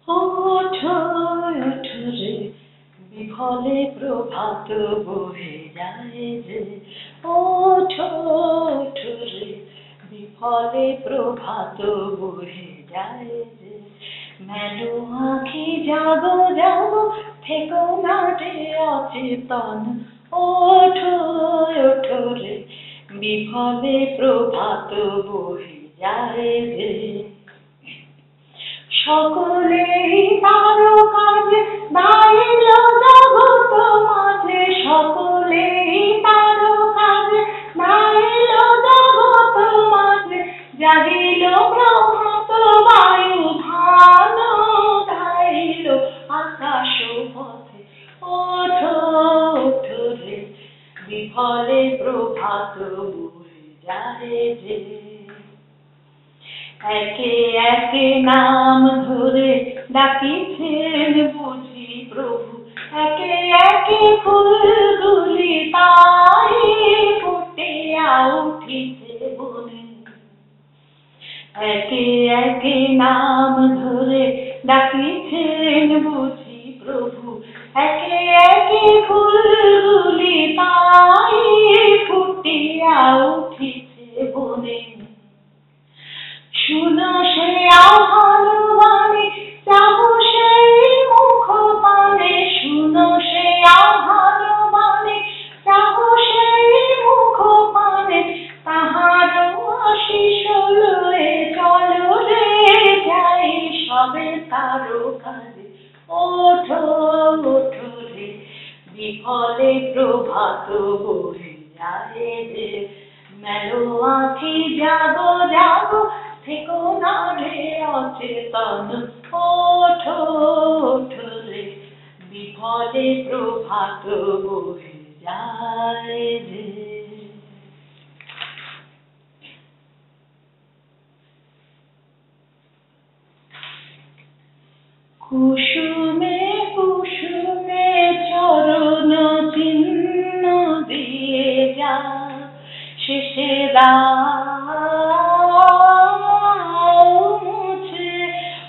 ওঠো ওঠো রে বিফলে প্রভাত বহে যায় যে ওঠো ওঠো রে বিফলে প্রভাত বহে যায় যে মেলো আঁখি জাগো জাগো থেকো না রে অচেতন ওঠো ওঠো রে বিফলে প্রভাত বহে যায় যে সকলেই তারো কাজে দাঁড়িল জগৎ মাঝে সকলেই তারো কাজে দাঁড়িল জগৎ মাঝে জাগিল প্রভাত বায়ু ধান গাইল আকাশ পথে ওঠো ওঠো রে বিফলে প্রভাত বহে যায় যে একে একে নাম ধরে ডাকিছেন বুঝি প্রভু একে একে ফুলগুলি তাই ফুটিয়া উঠিছে বনে একে একে নাম ধরে ডাকিছেন বুঝি প্রভু একে একে ফুলগুলি তাই ফুটিয়া উঠিছে বনে শুনো সে আহ্বান বাণী চাহো সেই মুখ পানে শুনো সে আহ্বান বাণী চাহো সেই মুখ পানে তাহার আশিস লয়ে চলো রে যাই সবে তারো কাজে ওঠো ওঠো রে বিফলে প্রভাত বহে যায় যে মেলো আঁখি জাগো জাগো থেকো না রে অচেতন ওঠো ওঠো রে বিফলে প্রভাত বহে যায় রে কুসুমে কুসুমে চরণ চিহ্ন দিয়ে যা শেষে মুছে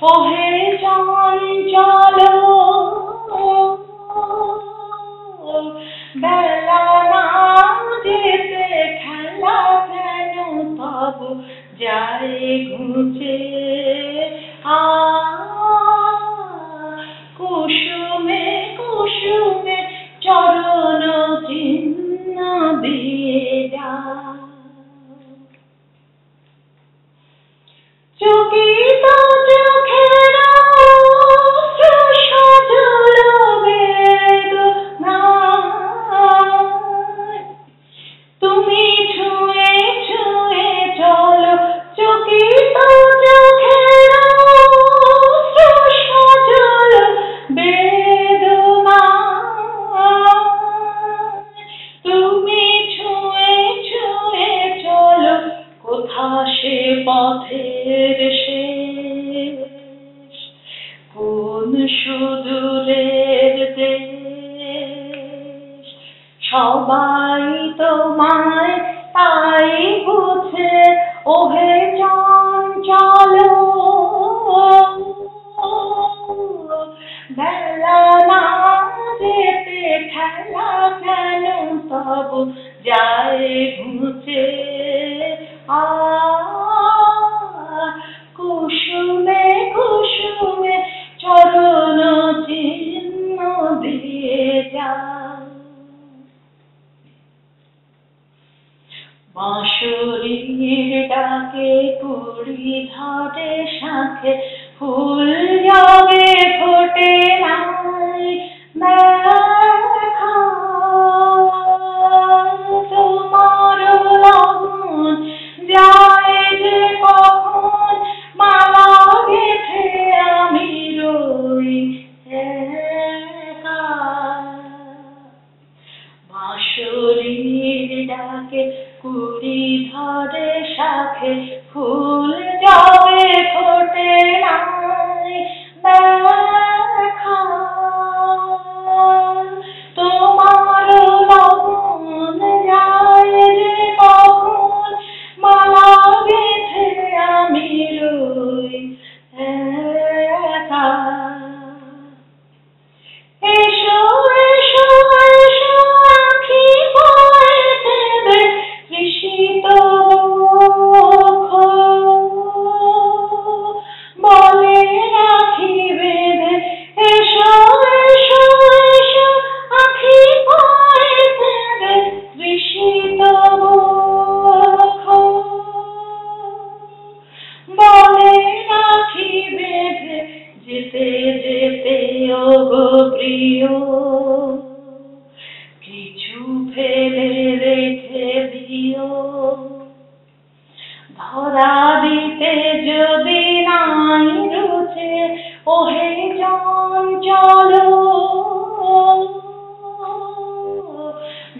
ওহে চঞ্চল বেলা না যেতে খেলা যেন তব যায় ঘুচে কুসুমে কুসুমে চরণ চিহ্ন দিয়ে যা চকিত চোখের সজল বেদনায় তুমি ছুঁয়ে ছুঁয়ে চলো চকিত চোখের সজল বেদনায় তুমি ছুঁয়ে ছুঁয়ে চলো কোথা সে পথের শেষ কোন সুদূরের দেশ সবাই তোমায় তাই বুঝে ওহে চঞ্চল বেলা না যেতে খেলা কেন তব যায় ঘুচে কুসুমে কুসুমে চরণ চিহ্ন দিয়ে যা বাঁশরীর ডাকে কুড়ি ধরে শাঁখে ফুল যাবে ফোটে নাই দেখা তোমার লগন যায় যে কখন মালা গেঁথে আমি রই একা বাঁশরীর ডাকে কুড়ি ধরে শাঁখে ফুল যাবে ফোটে নাই দেখা তোমার লগন যায় যে কখন মালা গেঁথে আমি রই একা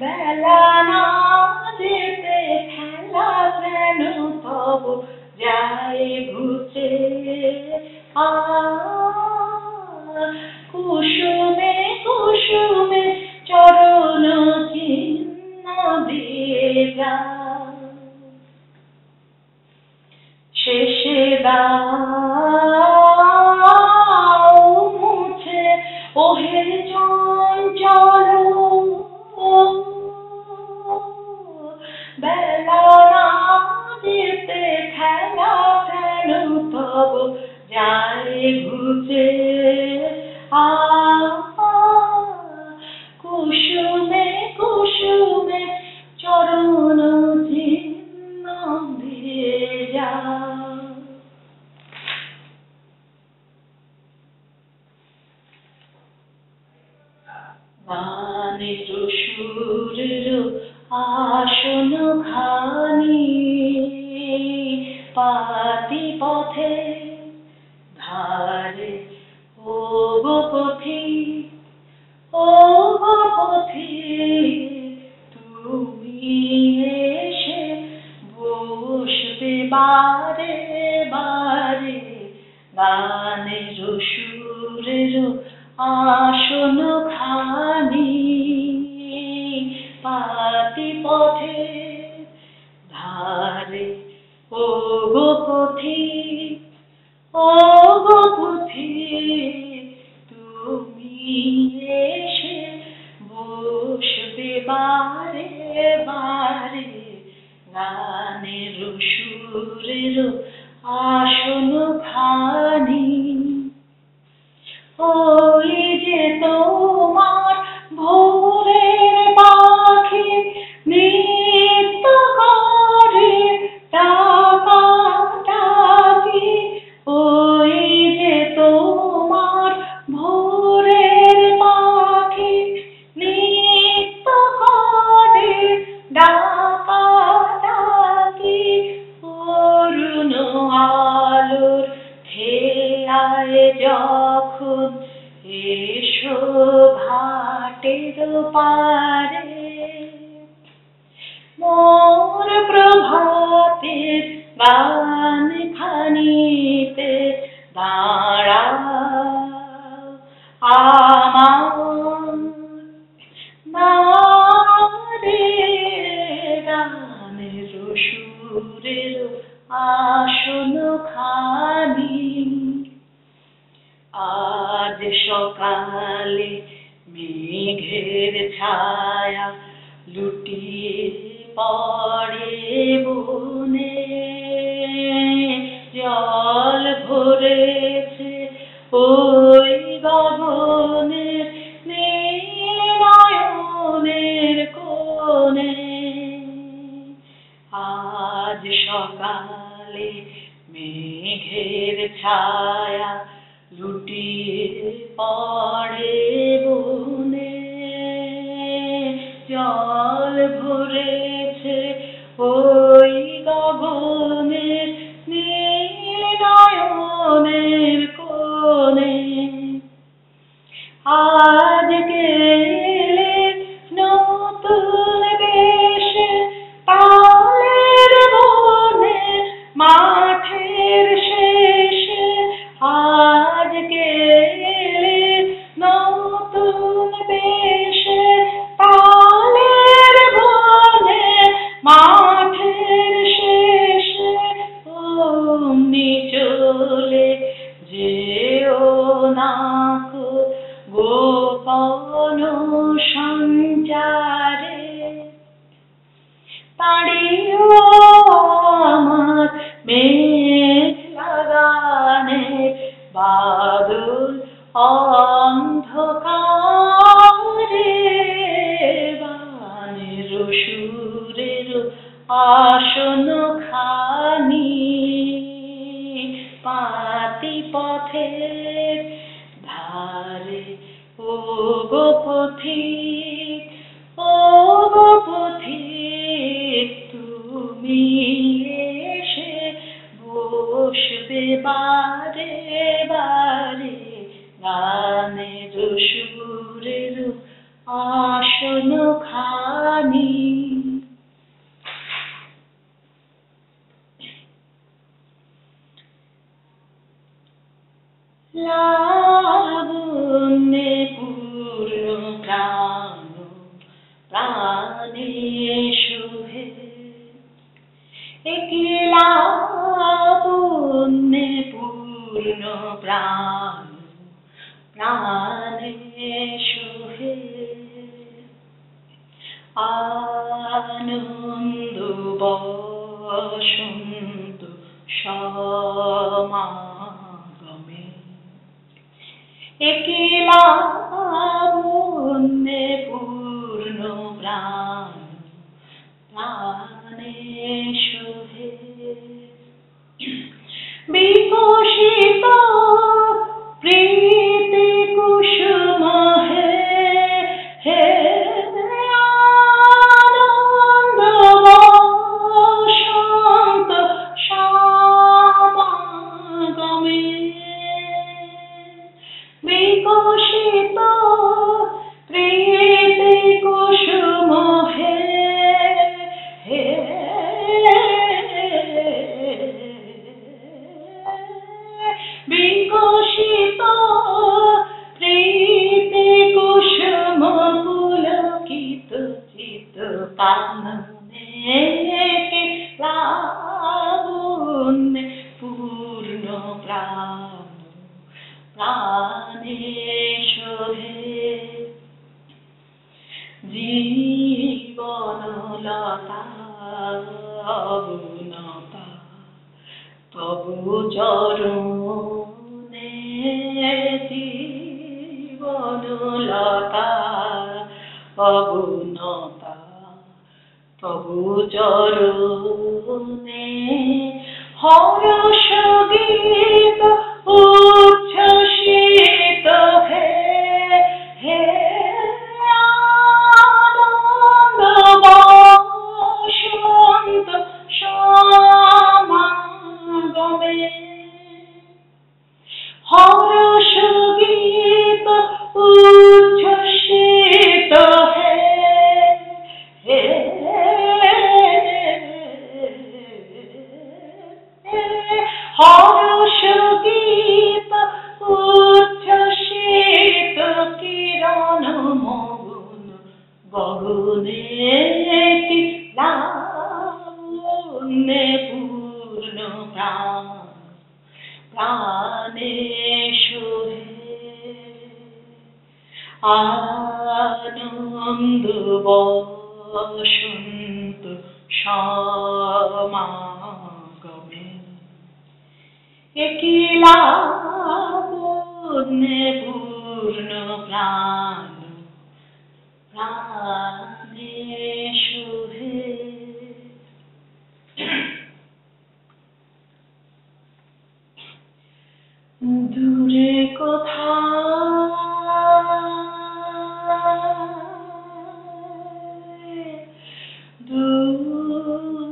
বেলা না যেতে খেলা যেন তব যায় ঘুচে কুসুমে কুসুমে চরণ চিহ্ন দিয়ে যা শেষে দাও মুছে ওহে চঞ্চল বেলা না যেতে খেলা যেন তব যায় ঘুচে কুসুমে কুসুমে চরণ চিহ্ন দিয়ে যা গানের সুরের আসন খানি পাতি পথে ধারে ও গো পথি তুমি এসে বসবে বারে বারে গানের সুরের আসন খানি পাতি পথে ধারে ও গো পথি তুমি এসে বসবে বারে বারে গানের সুরের আসন খানি ওই যে তোমার ভোরের পাখি নৃত্য করে ডাকাডাকি ওই যে তোমার ভোরের পাখি নৃত্য করে ডাকাডাকি অরুণ আলোর খেয়ায় যখন এসো ঘাটের পারে মোর প্রভাতের গান খানিতে দাঁড়াও আমার নারে গানের সুরের আসন খানি আজ সকালে মেঘের ছায়া লুটিয়ে পড়ে বনে জল ভরেছে ওই গগনের নীলায়নের কোণে আজ সকালে মেঘের ছায়া লুটিয়ে পড়ে বনে জল ভরেছে ওই গগনের নীল নয়নের কোণে আজকে নতুন বেশে তালের বনে মাঠের শেষে আজকে নতুন বেশে তালের বনে মাঠের শেষে অমনি চলে যেও না গোপন সঞ্চারে তাড়িও আমার মেঘ লাগানে বাদল অন্ধকারে বানের সুরের আসন খানি পাতি পথের ধারে ও গো পথিক তুমি এসে বসবে বারে বারে গানের সুরের আসন খানি প্রাণে শুভে একলা পুণ্যে পূর্ণ প্রাণ প্রাণে শুভে আনন্দ বসন্ত সমাগমে একলা পুণ্যে পূর্ণ প্রাণ প্রাণে শুভে বিকশিত প্রীতি কুসুম হে হে আনন্দ বসন্ত সমাগমে বিকশিত প্রীতি কুসুম হে হে বিকশিত প্রীতি কুসুম পুলকিত চিত কাননে লাবণ্যে পূর্ণ প্রাণ প্রাণে শোভে জীবনলতা অবনতা তবু চরণে জীবনলতা অবনতা তবু চরণে হর্ষ গীত উচ্ছ্বসিত হে হে আনন্দ বসন্ত সমাগমে হর্ষ গীত উচ্ছ্বসিত হে হে হর্ষ গীত উচ্ছ্বসিত কিরণ মগুন গগনে লাবণ্যে পূর্ণ প্রাণ প্রাণে শোভে আনন্দ বসন্ত সমাগমে একলা পুণ্যে পূর্ণ প্রাণ প্রাণে শুভে দূরে কোথায়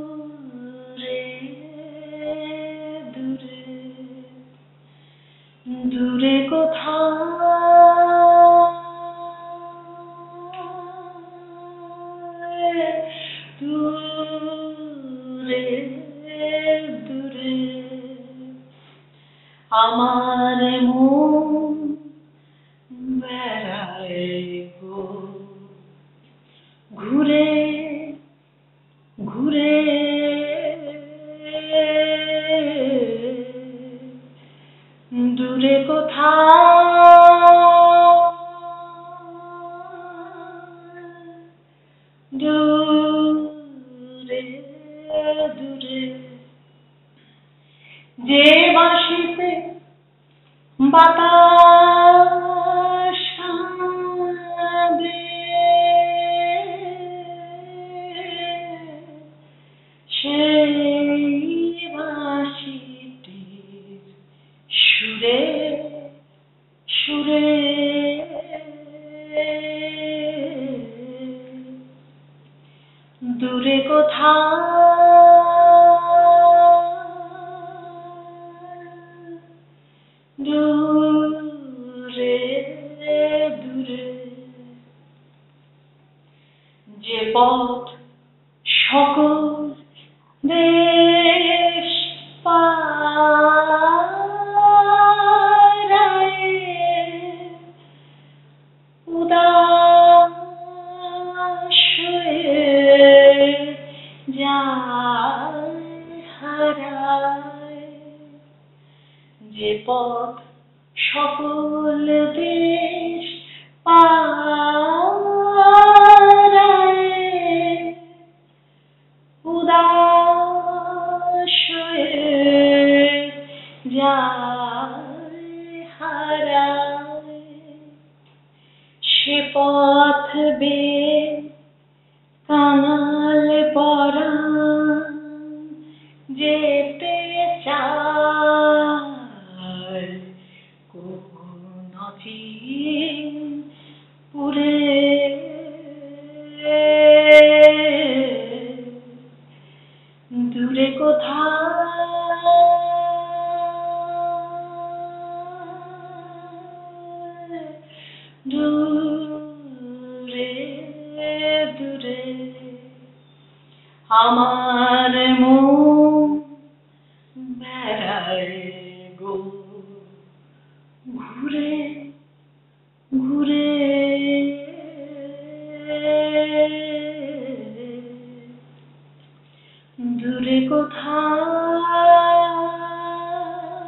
দূরে দূরে দূরে কোথায় দূরে দূরে আমার মন বেড়ায় গো ঘুরে ঘুরে দূরে কোথায় দূরে দূরে যে বাঁশিতে বাতাস কাঁদে সেই বাঁশিটির সুরে সুরে দূরে কোথায় দূরে দূরে যে পথ সকল দেশ পারায় উদাস হারায় যে পথ সকল দেশ পারায় উদাস হয়ে যায় হারায় সে পথ বেয়ে কাঙাল পরাণ যেতে চায় কোন অচিন পুরে দূরে কোথায় দূরে দূরে আমার মন বেড়ায় গো ঘুরে ঘুরে দূরে কোথায়